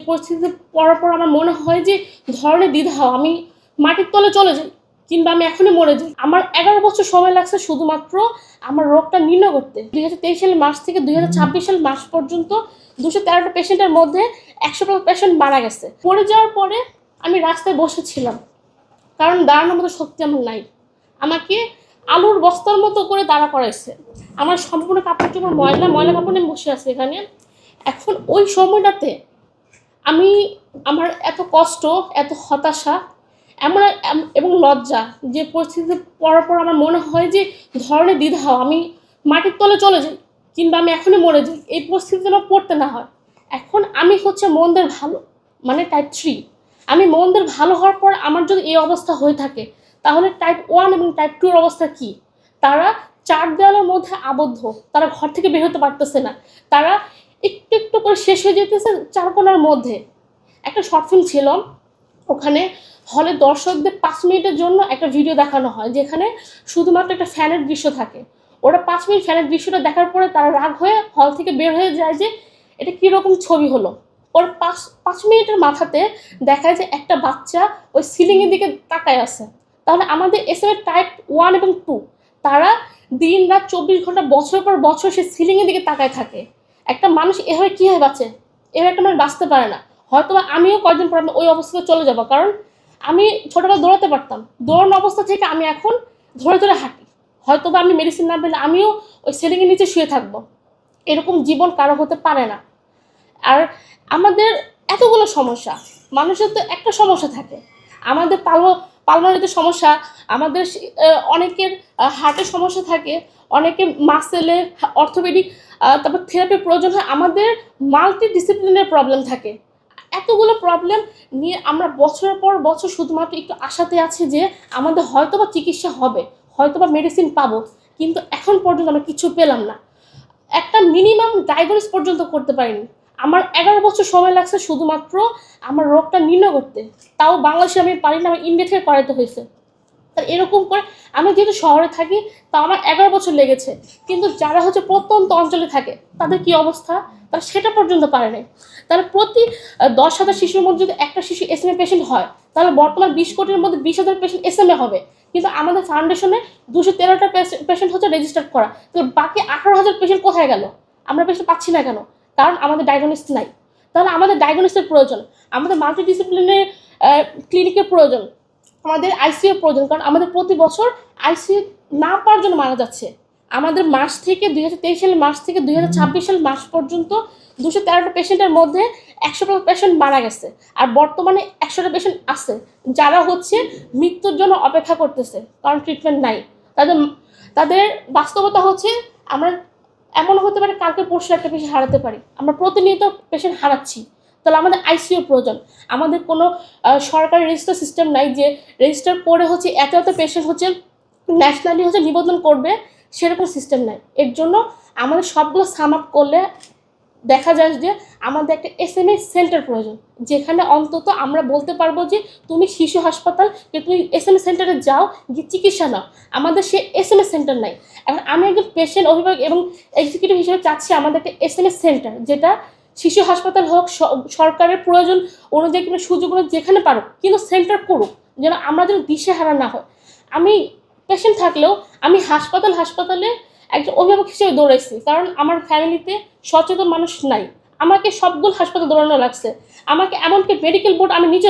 পরিস্থিতিতে পড়ার পর আমার মনে হয় যে ধরনের দ্বিধা, আমি মাটির তলে চলে যাই কিংবা আমি এখনই মরে যাই। আমার 11 বছর সময় লাগছে শুধুমাত্র আমার রোগটা নির্ণয় করতে। 2023 সালের মার্চ থেকে 2026 সাল মার্চ পর্যন্ত 213টা পেশেন্টের মধ্যে 100টা পেশেন্ট মারা গেছে। পড়ে যাওয়ার পরে আমি রাস্তায় বসেছিলাম, কারণ দাঁড়ানোর মতো শক্তি আমার নাই। আমাকে আলুর বস্তার মতো করে দাঁড়া করাইছে। আমার সম্পূর্ণ কাপড় চোপড় ময়লা কাপড় নিয়ে বসে আছে এখানে। এখন ওই সময়টাতে আমার এত কষ্ট, এত হতাশা এবং লজ্জা, যে পরিস্থিতিতে পড়ার পর আমার মনে হয় যে ধরনের দ্বিধা, আমি মাটির তলে চলে যাই কিংবা আমি এখনই মরে যাই, এই পরিস্থিতি যেন পড়তে না হয়। এখন আমি হচ্ছে মনদের ভালো, মানে টাইপ 3। আমি মনদের ভালো হওয়ার পর আমার যদি এই অবস্থা হয়ে থাকে, তাহলে টাইপ 1 এবং টাইপ 2 এর অবস্থা কি? তারা 4 দেওয়ালের মধ্যে আবদ্ধ, তারা ঘর থেকে বের হতে পারতেছে না, তারা একটু একটু করে শেষ হয়ে যেতেছে 4 কোণার মধ্যে। একটা শর্ট ফিল্ম ছিল, ওখানে হলে দর্শকদের 5 মিনিটের জন্য একটা ভিডিও দেখানো হয়, যেখানে শুধুমাত্র একটা ফ্যানের দৃশ্য থাকে। ওরা 5 মিনিট ফ্যানের দৃশ্যটা দেখার পরে তারা রাগ হয়ে হল থেকে বের হয়ে যায় যে এটা কীরকম ছবি হলো। ওর 5 মিনিটের মাথাতে দেখায় যে একটা বাচ্চা ওই সিলিংয়ের দিকে তাকায় আছে। তাহলে আমাদের এসএম টাইপ 1 এবং 2 তারা দিন রাত 24 ঘন্টা বছর পর বছর সে সিলিংয়ের দিকে তাকায় থাকে। একটা মানুষ এভাবে কীভাবে বাঁচে? এভাবে একটা মানুষ বাঁচতে পারে না। হয়তো আমিও কয়েকদিন পর ওই অবস্থাতে চলে যাব, কারণ আমি ছোটোবেলা দৌড়াতে পারতাম। দৌড়ানো অবস্থা থেকে আমি এখন ধরে ধরে হাঁটি। হয়তো বা আমি মেডিসিন না পেলে আমিও ওই সিলিংয়ের নিচে শুয়ে থাকবো। এরকম জীবন কারো হতে পারে না। আর আমাদের এতগুলো সমস্যা, মানুষের তো একটা সমস্যা থাকে। আমাদের পালনারিতে সমস্যা, আমাদের অনেকের হার্টের সমস্যা থাকে, অনেকের মাসেলে অর্থোপেডিক তারপর থেরাপির প্রয়োজন হয়। আমাদের মাল্টি ডিসিপ্লিনের প্রবলেম থাকে। এতগুলো প্রবলেম নিয়ে আমরা বছরের পর বছর শুধুমাত্র একটু আশাতে আছি যে আমাদের হয়তো বা চিকিৎসা হবে, হয়তো বা মেডিসিন পাবো, কিন্তু এখন পর্যন্ত আমরা কিছু পেলাম না। একটা মিনিমাম ডায়াগনোস পর্যন্ত করতে পারিনি। আমার 11 বছর সময় লাগছে শুধুমাত্র আমার রোগটা নির্ণয় করতে। তাও বাংলাদেশে আমি পারি না, আমার ইন্ডিয়া থেকে করাতে হয়েছে। তার এরকম করে আমি যেহেতু শহরে থাকি, তা আমার 11 বছর লেগেছে। কিন্তু যারা হচ্ছে প্রত্যন্ত অঞ্চলে থাকে, তাদের কি অবস্থা? তারা সেটা পর্যন্ত পারে নাই। তাহলে প্রতি 10,000 শিশুর মধ্যে যদি একটা শিশু এসএমএ পেশেন্ট হয়, তাহলে বর্তমান 20 কোটির মধ্যে 20,000 পেশেন্ট এসএমএ হবে। কিন্তু আমাদের ফাউন্ডেশনে 213টা পেশেন্ট হচ্ছে রেজিস্টার করা। তো বাকি 18,000 পেশেন্ট কোথায় গেল? আমরা পেশেন্ট পাচ্ছি না কেন? কারণ আমাদের ডায়াগনোসিস নাই। তাহলে আমাদের ডায়াগনোসিসের প্রয়োজন, আমাদের মাল্টিডিসিপ্লিনারি ক্লিনিকের প্রয়োজন, আমাদের আইসিইউ প্রয়োজন। কারণ আমাদের প্রতি বছর আইসিইউ না পাওয়ার জন্য মারা যাচ্ছে। আমাদের মার্চ থেকে 2023 সালের মার্চ থেকে 2026 সাল মার্চ পর্যন্ত 213টা পেশেন্টের মধ্যে 100টা পেশেন্ট মারা গেছে। আর বর্তমানে 100টা পেশেন্ট আছে যারা হচ্ছে মৃত্যুর জন্য অপেক্ষা করতেছে, কারণ ট্রিটমেন্ট নাই। তাদের বাস্তবতা হচ্ছে আমরা এমন হতে পারে কালকে পরশু একটা পেশেন্ট হারাতে পারি। আমরা প্রতিনিয়ত পেশেন্ট হারাচ্ছি। তাহলে আমাদের আইসিইউ প্রয়োজন। আমাদের কোনো সরকারি রেজিস্টার সিস্টেম নাই যে রেজিস্টার করে হচ্ছে এত এত পেশেন্ট হচ্ছে ন্যাশনালি হচ্ছে নিবন্ধন করবে, সেরকম সিস্টেম নাই। এর জন্য আমাদের সবগুলো সাম আপ করলে দেখা যায় যে আমাদের একটা এসএমএ সেন্টার প্রয়োজন, যেখানে অন্তত আমরা বলতে পারবো যে তুমি শিশু হাসপাতাল, যে তুমি এসএমএ সেন্টারে যাও, গিয়ে চিকিৎসা নাও। আমাদের সে এসএমএ সেন্টার নাই। এখন আমি একজন পেশেন্ট, অভিভাবক এবং এক্সিকিউটিভ হিসেবে চাচ্ছি আমাদের একটা এসএমএ সেন্টার, যেটা শিশু হাসপাতাল হোক, সরকারের প্রয়োজন অনুযায়ী কিংবা সুযোগ যেখানে পারুক, কিন্তু সেন্টার করুক, যেন আমরা যেন দিশেহারা না হয়। আমি পেশেন্ট থাকলেও আমি হাসপাতালে একজন অভিভাবক হিসেবে দৌড়াইছি, কারণ আমার ফ্যামিলিতে সচেতন মানুষ নাই। আমাকে সবগুলো হাসপাতাল দৌড়ানো লাগছে। আমাকে এমনকি মেডিকেল বোর্ড আমি নিজে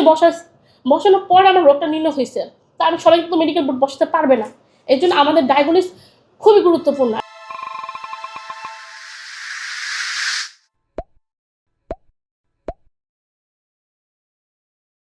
বসানোর পর আমার রোগটা নির্ণয় হয়েছে। তা আমি সবাইকে তো মেডিকেল বোর্ড বসাতে পারবে না। এই জন্য আমাদের ডায়াগনোসিস খুবই গুরুত্বপূর্ণ।